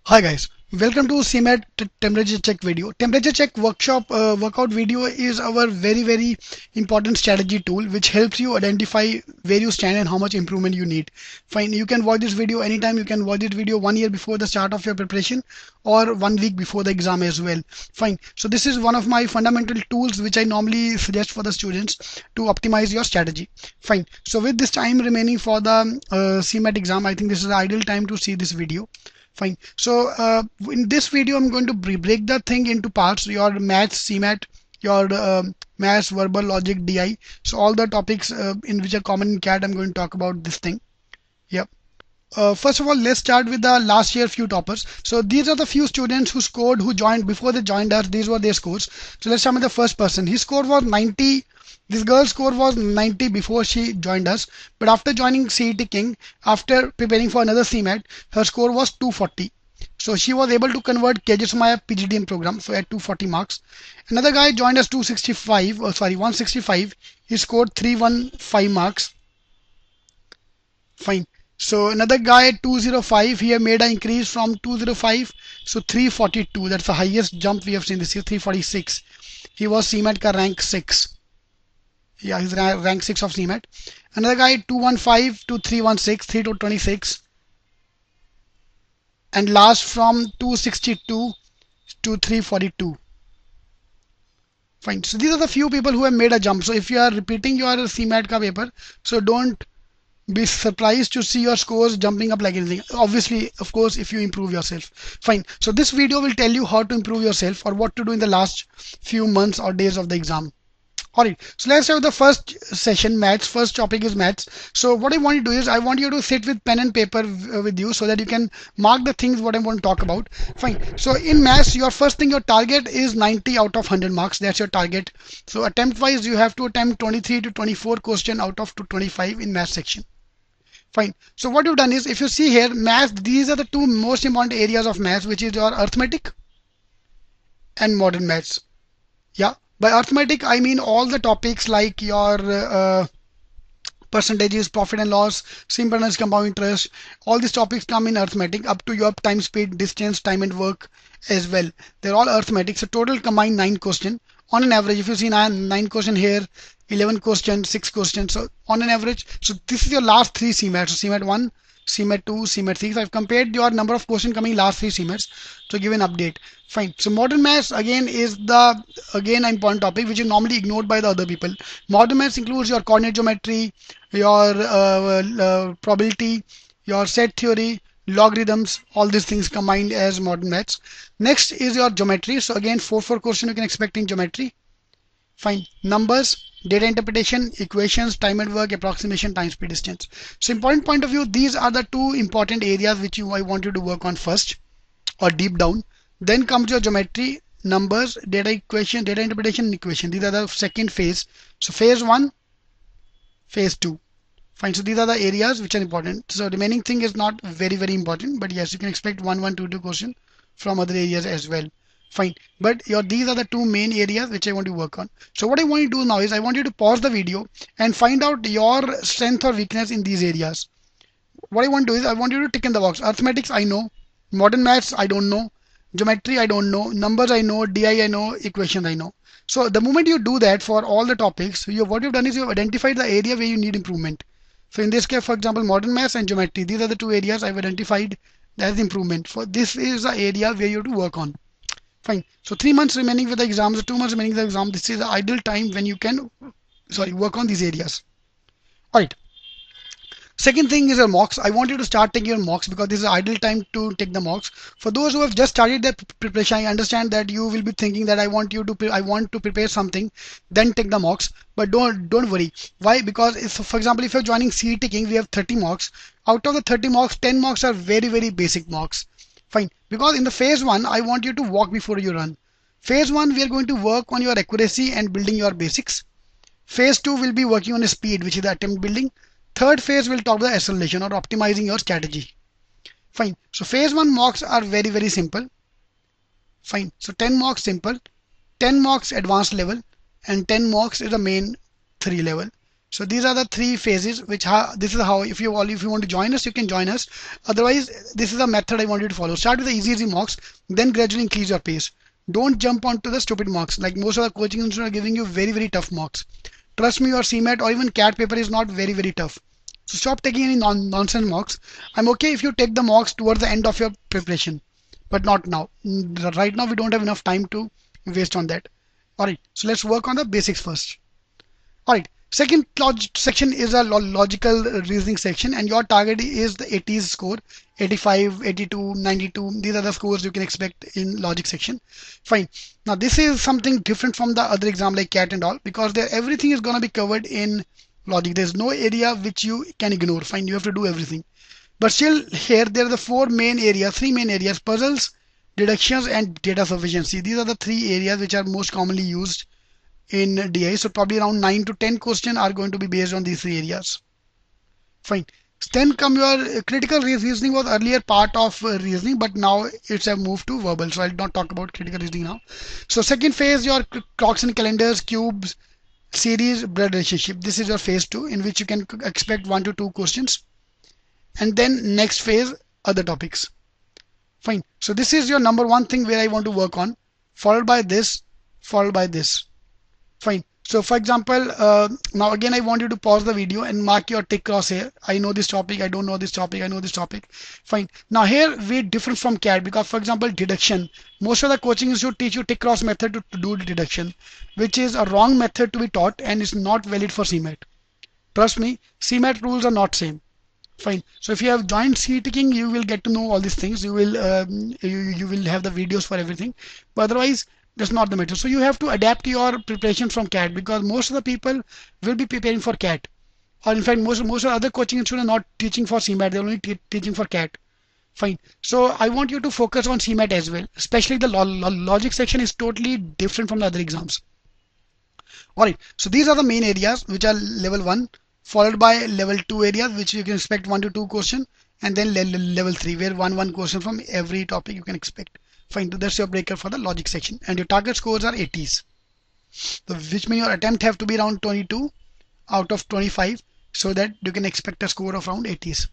Hi guys, welcome to CMAT temperature check video. Temperature check workout video is our very important strategy tool which helps you identify where you stand and how much improvement you need. Fine, you can watch this video anytime. You can watch this video 1 year before the start of your preparation or 1 week before the exam as well. Fine, so this is one of my fundamental tools which I normally suggest for the students to optimize your strategy. Fine, so with this time remaining for the CMAT exam, I think this is the ideal time to see this video. Fine. So in this video, I'm going to break the thing into parts. Your maths, CMAT, your maths, verbal, logic, DI. So all the topics in which are common in CAT, I'm going to talk about this thing. Yep. First of all, let's start with the last year few toppers. So these are the few students who scored, who joined before they joined us. These were their scores. So let's start with the first person. His score was 90. This girl's score was 90 before she joined us, but after joining CMATking, after preparing for another CMAT, her score was 240. So she was able to convert KGSMAT PGDM program, so at 240 marks. Another guy joined us 165. He scored 315 marks. Fine. So another guy 205, he made an increase from 205, so 342. That's the highest jump we have seen this year. 346. He was CMAT ka rank 6. Yeah, he's rank 6 of CMAT. Another guy 215 to 316, 3 to 26. And last from 262 to 342. Fine. So these are the few people who have made a jump. So if you are repeating your CMAT ka paper, so don't be surprised to see your scores jumping up like anything. Obviously, of course, if you improve yourself. Fine. So this video will tell you how to improve yourself or what to do in the last few months or days of the exam. Alright, so let's have the first session, maths. First topic is maths. So what I want you to do is I want you to sit with pen and paper with you so that you can mark the things what I want to talk about. Fine. So in maths, your first thing, your target is 90 out of 100 marks. That's your target. So attempt wise, you have to attempt 23 to 24 question out of 25 in maths section. Fine. So what you've done is, if you see here, maths, these are the two most important areas of maths, which is your arithmetic and modern maths. Yeah. By arithmetic, I mean all the topics like your percentages, profit and loss, simple and compound interest. All these topics come in arithmetic up to your time, speed, distance, time and work as well. They're all arithmetic. So total combined 9 questions. On an average, if you see 9 questions here, 11 questions, 6 questions. So on an average, so this is your last 3 CMATs. So CMAT 1, CMAT 2, CMAT 3. So I've compared your number of questions coming last 3 CMATs to give an update. Fine. So modern maths again is the an important topic which is normally ignored by the other people. Modern maths includes your coordinate geometry, your probability, your set theory, logarithms, all these things combined as modern maths. Next is your geometry. So again 4 question you can expect in geometry. Fine. Numbers, data interpretation, equations, time and work, approximation, time, speed, distance. So important point of view, these are the 2 important areas which I want you to work on first or deep down. Then comes your geometry, numbers, data equation, data interpretation, and equation. These are the second phase. So phase 1, phase 2. Fine. So these are the areas which are important. So remaining thing is not very important, but yes, you can expect 1, 2 question from other areas as well. Fine. But these are the 2 main areas which I want to work on. So what I want you to do now is I want you to pause the video and find out your strength or weakness in these areas. What I want to do is I want you to tick in the box. Arithmetics I know, modern maths I don't know, geometry I don't know, numbers I know, DI I know, equations I know. So the moment you do that for all the topics, what you've done is you've identified the area where you need improvement. So in this case, for example, modern maths and geometry, these are the 2 areas I've identified as improvement. For this is the area where you have to work on. Fine. So 3 months remaining with the exams, 2 months remaining with the exam. This is the ideal time when you can, work on these areas. Alright. Second thing is your mocks. I want you to start taking your mocks because this is the ideal time to take the mocks. For those who have just started their preparation, I understand that you will be thinking that I want to prepare something, then take the mocks. But don't worry. Why? Because if, for example, if you're joining CMATking, we have 30 mocks. Out of the 30 mocks, 10 mocks are very basic mocks. Fine. Because in the phase 1, I want you to walk before you run. Phase 1, we are going to work on your accuracy and building your basics. Phase 2 will be working on a speed, which is the attempt building. Third phase will talk about acceleration or optimizing your strategy. Fine. So phase 1 mocks are very simple. Fine. So 10 mocks simple, 10 mocks advanced level, and 10 mocks is the main 3 level. So these are the three phases which this is how if you want to join us, you can join us. Otherwise, this is a method I want you to follow. Start with the easy mocks, then gradually increase your pace. Don't jump onto the stupid mocks. Like most of the coaching institutes are giving you very tough mocks. Trust me, your CMAT or even CAT paper is not very tough. So stop taking any nonsense mocks. I'm okay if you take the mocks towards the end of your preparation, but not now. Right now we don't have enough time to waste on that. Alright, so let's work on the basics first. Alright, second section is a logical reasoning section, and your target is the 80s score, 85, 82, 92. These are the scores you can expect in logic section. Fine. Now this is something different from the other exam like CAT and all, because everything is going to be covered in logic. There's no area which you can ignore. Fine, you have to do everything. But still here there are the three main areas: puzzles, deductions, and data sufficiency. These are the three areas which are most commonly used in DI. So probably around 9 to 10 questions are going to be based on these three areas. Fine. Then come your critical reasoning. Was earlier part of reasoning, but now it's a move to verbal. So I'll not talk about critical reasoning now. So second phase, your clocks and calendars, cubes, series, blood relationship. This is your phase 2, in which you can expect 1 to 2 questions. And then next phase, other topics. Fine. So this is your number one thing where I want to work on, followed by this, followed by this. Fine. So for example, now again I want you to pause the video and mark your tick cross here. I know this topic, I don't know this topic, I know this topic. Fine. Now here we're different from CAT, because for example deduction, most of the coaching should teach you tick cross method to do the deduction, which is a wrong method to be taught and is not valid for CMAT. Trust me, CMAT rules are not same. Fine. So if you have joined CMATking, you will get to know all these things. You will you will have the videos for everything. But otherwise, that's not the matter. So you have to adapt your preparation from CAT, because most of the people will be preparing for CAT, or in fact most of the other coaching institutes are not teaching for CMAT. They're only teaching for CAT. Fine. So I want you to focus on CMAT as well. Especially the logic section is totally different from the other exams. Alright. So these are the main areas which are level 1, followed by level 2 areas which you can expect 1 to 2 questions, and then level 3 where one question from every topic you can expect. Fine, so that's your breaker for the logic section, and your target scores are 80s. So which means your attempt have to be around 22 out of 25, so that you can expect a score of around 80s.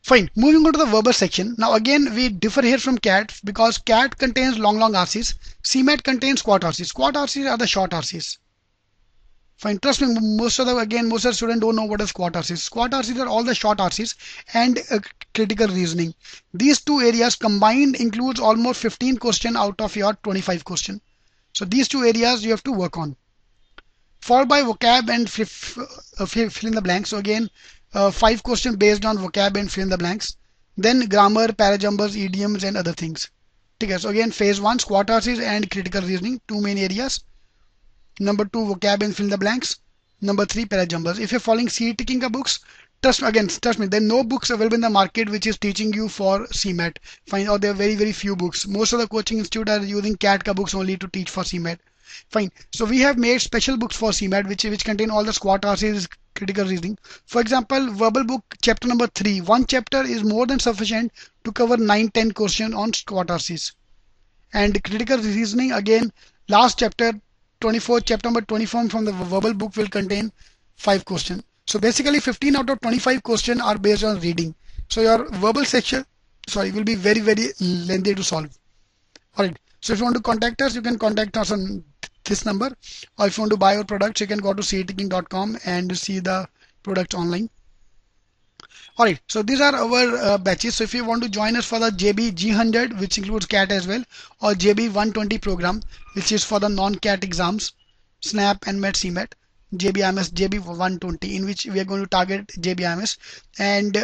Fine, moving on to the verbal section. Now again we differ here from CAT, because CAT contains long RCs, CMAT contains quad RCs. Quad RCs are the short RCs. Fine, trust me, most of the students don't know what is quad RCs. Quad RCs are all the short RCs and critical reasoning. These two areas combined includes almost 15 questions out of your 25 question. So these two areas you have to work on. Followed by vocab and fill in the blanks. So again, 5 questions based on vocab and fill in the blanks. Then grammar, parajumpers, idioms, and other things. Okay, so again, phase 1, quad RCs and critical reasoning, two main areas. Number 2, vocab and fill in the blanks. Number 3, parajumpers. If you're following CMATking books, trust me, there are no books available in the market which is teaching you for CMAT. Fine, or there are very few books. Most of the coaching institutes are using CAT books only to teach for CMAT. Fine. So we have made special books for CMAT which contain all the squat RCs, critical reasoning. For example, verbal book chapter number 3. One chapter is more than sufficient to cover 9-10 questions on squat RCs. And critical reasoning, again, last chapter 24, chapter number 24 from the verbal book will contain 5 questions. So basically 15 out of 25 questions are based on reading. So your verbal section, will be very lengthy to solve. Alright. So if you want to contact us, you can contact us on this number. Or if you want to buy our products, you can go to CMATking.com and see the products online. Alright, so these are our batches. So if you want to join us for the JB G100, which includes CAT as well, or JB 120 program, which is for the non-CAT exams, SNAP and MET CMAT, JBIMS JB 120, in which we are going to target JBIMS, and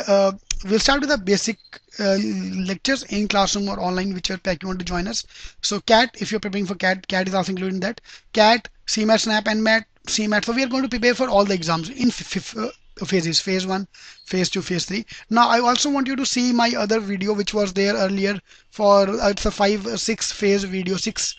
we'll start with the basic lectures in classroom or online, whichever pack you want to join us. So CAT, if you're preparing for CAT, CAT is also included in that. CAT, CMAT, SNAP and MET CMAT. So we are going to prepare for all the exams in phases: phase 1, phase 2, phase 3. Now I also want you to see my other video which was there earlier for it's a 5-6 phase video, 6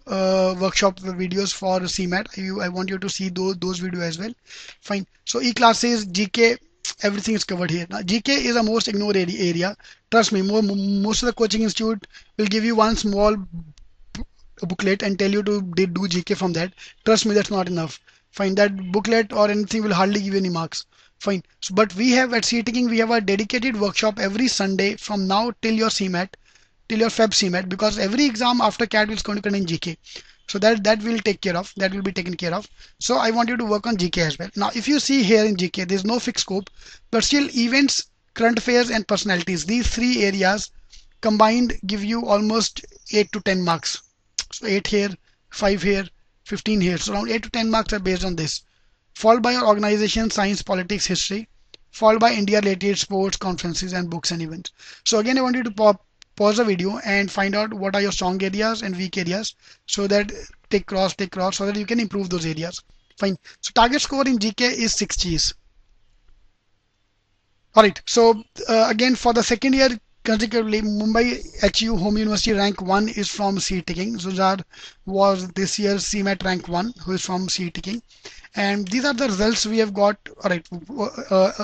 workshop videos for CMAT. I want you to see those videos as well. Fine. So e-classes, GK, everything is covered here. Now GK is the most ignored area. Trust me, most of the coaching institute will give you one small booklet and tell you to do GK from that. Trust me, that's not enough. Fine, that booklet or anything will hardly give you any marks. Fine. So, but we have at CMATking, we have a dedicated workshop every Sunday from now till your CMAT, till your Feb CMAT, because every exam after CAT is going to contain GK. So that will take care of, that will be taken care of. So I want you to work on GK as well. Now, if you see here in GK, there's no fixed scope, but still events, current affairs and personalities, these three areas combined give you almost 8 to 10 marks. So 8 here, 5 here, 15 here. So around 8 to 10 marks are based on this. Followed by your organization, science, politics, history. Followed by India related sports, conferences and books and events. So again, I want you to pause the video and find out what are your strong areas and weak areas, so that take cross, so that you can improve those areas. Fine. So target score in GK is 6 Gs. Alright, so again for the second year consecutively, Mumbai HU Home University rank 1 is from CMATking. Zuzar was this year's CMAT rank 1, who is from CMATking. And these are the results we have got. Alright,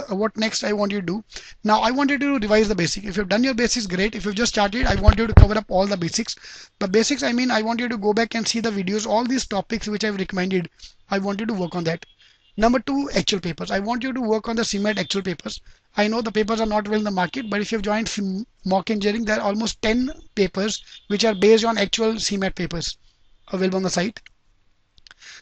what next I want you to do? Now I want you to revise the basics. If you've done your basics, great. If you've just started, I want you to cover up all the basics. The basics, I mean, I want you to go back and see the videos, all these topics which I've recommended. I want you to work on that. Number 2, actual papers. I want you to work on the CMAT actual papers. I know the papers are not well in the market, but if you've joined mock engineering, there are almost 10 papers which are based on actual CMAT papers available on the site.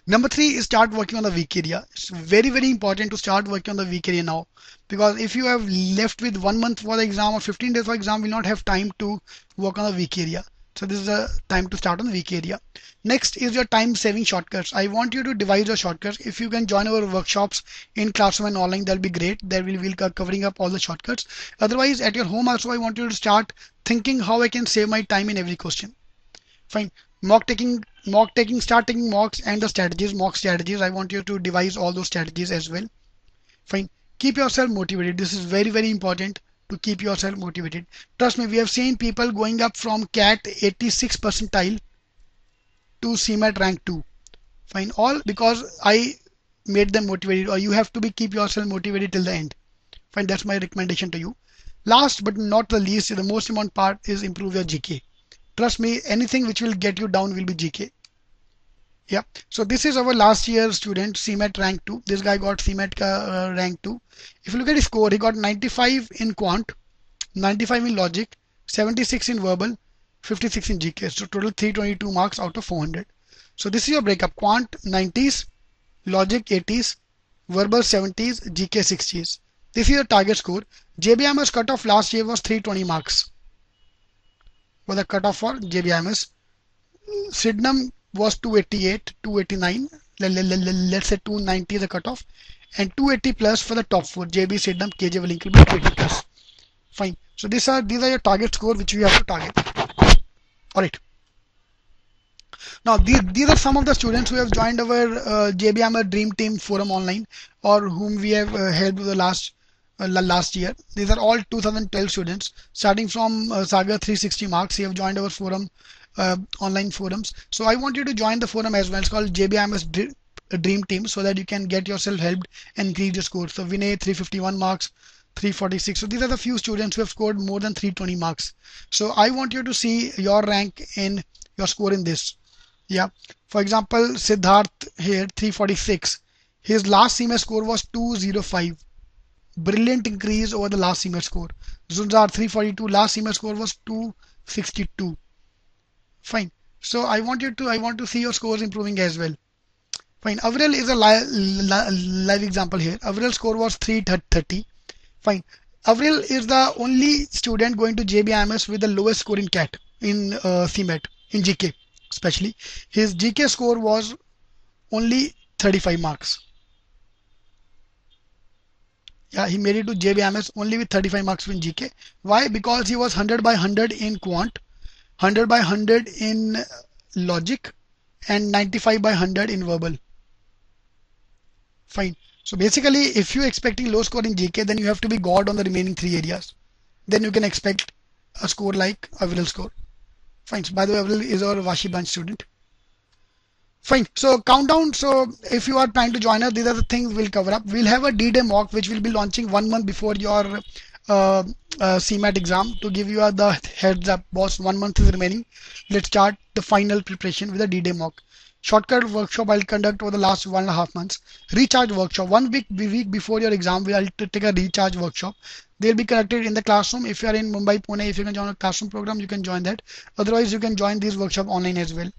Number 3 is start working on the weak area. It's very, very important to start working on the weak area now, because if you have left with 1 month for the exam or 15 days for exam, you will not have time to work on the weak area. So this is the time to start on the weak area. Next is your time saving shortcuts. I want you to devise your shortcuts. If you can join our workshops in classroom and online, that'll be great. There will be covering up all the shortcuts. Otherwise, at your home also, I want you to start thinking how I can save my time in every question. Fine. Start taking mocks and the strategies, mock strategies. I want you to devise all those strategies as well. Fine. Keep yourself motivated. This is very, very important to keep yourself motivated. Trust me, we have seen people going up from CAT 86 percentile to CMAT rank 2. Fine. All because I made them motivated, or you have to keep yourself motivated till the end. Fine. That's my recommendation to you. Last but not the least, the most important part is improve your GK. Trust me, anything which will get you down will be GK. Yeah. So this is our last year student, CMAT rank 2. This guy got CMAT rank 2. If you look at his score, he got 95 in quant, 95 in logic, 76 in verbal, 56 in GK. So total 322 marks out of 400. So this is your breakup. Quant 90s, logic 80s, verbal 70s, GK 60s. This is your target score. JBMS cutoff last year was 320 marks. For the cutoff for JBMS. Sydenham was 288, 289. Let's say 290 the cutoff, and 280 plus for the top 4. JB, Sydenham, KJ will include 280 plus. Fine. So these are your target score which we have to target. Alright. Now these are some of the students who have joined our JBMR Dream Team Forum online, or whom we have helped the last year. These are all 2012 students, starting from Saga 360 marks. He have joined our forum, online forums. So I want you to join the forum as well. It's called JBMS Dream Team, so that you can get yourself helped and increase your score. So Vinay 351 marks, 346. So these are the few students who have scored more than 320 marks. So I want you to see your rank in your score in this. Yeah. For example, Siddharth here 346. His last CMAT score was 205. Brilliant increase over the last CMAT score. Zunzar 342. Last CMAT score was 262. Fine. So I want to see your scores improving as well. Fine. Avril is a live example here. Avril's score was 330. Fine. Avril is the only student going to JBMS with the lowest score in CAT, in CMAT, in GK especially. His GK score was only 35 marks. Yeah, he made it to JBMS only with 35 marks in GK. Why? Because he was 100 by 100 in quant, 100 by 100 in logic, and 95 by 100 in verbal. Fine. So basically, if you're expecting low score in GK, then you have to be God on the remaining 3 areas. Then you can expect a score like Avril's score. Fine. So by the way, Avril is our Vashi branch student. Fine. So countdown. So if you are trying to join us, these are the things we'll cover up. We'll have a D-Day mock which will be launching 1 month before your CMAT exam, to give you the heads up, boss. 1 month is remaining. Let's start the final preparation with a D-Day mock. Shortcut workshop I'll conduct over the last 1.5 months. Recharge workshop, 1 week before your exam, I'll take a recharge workshop. They'll be conducted in the classroom. If you are in Mumbai, Pune, if you can join a classroom program, you can join that. Otherwise, you can join these workshop online as well.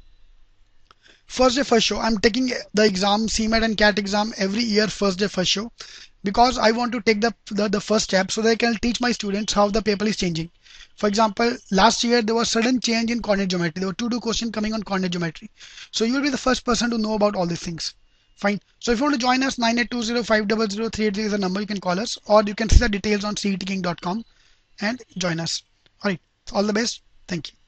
First day first show. I'm taking the exam, CMAT and CAT exam every year, first day first show, because I want to take the first step so that I can teach my students how the paper is changing. For example, last year there was sudden change in coordinate geometry. There were two questions coming on coordinate geometry. So you will be the first person to know about all these things. Fine. So if you want to join us, 9820500380 is the number. You can call us, or you can see the details on CETking.com and join us. All right. All the best. Thank you.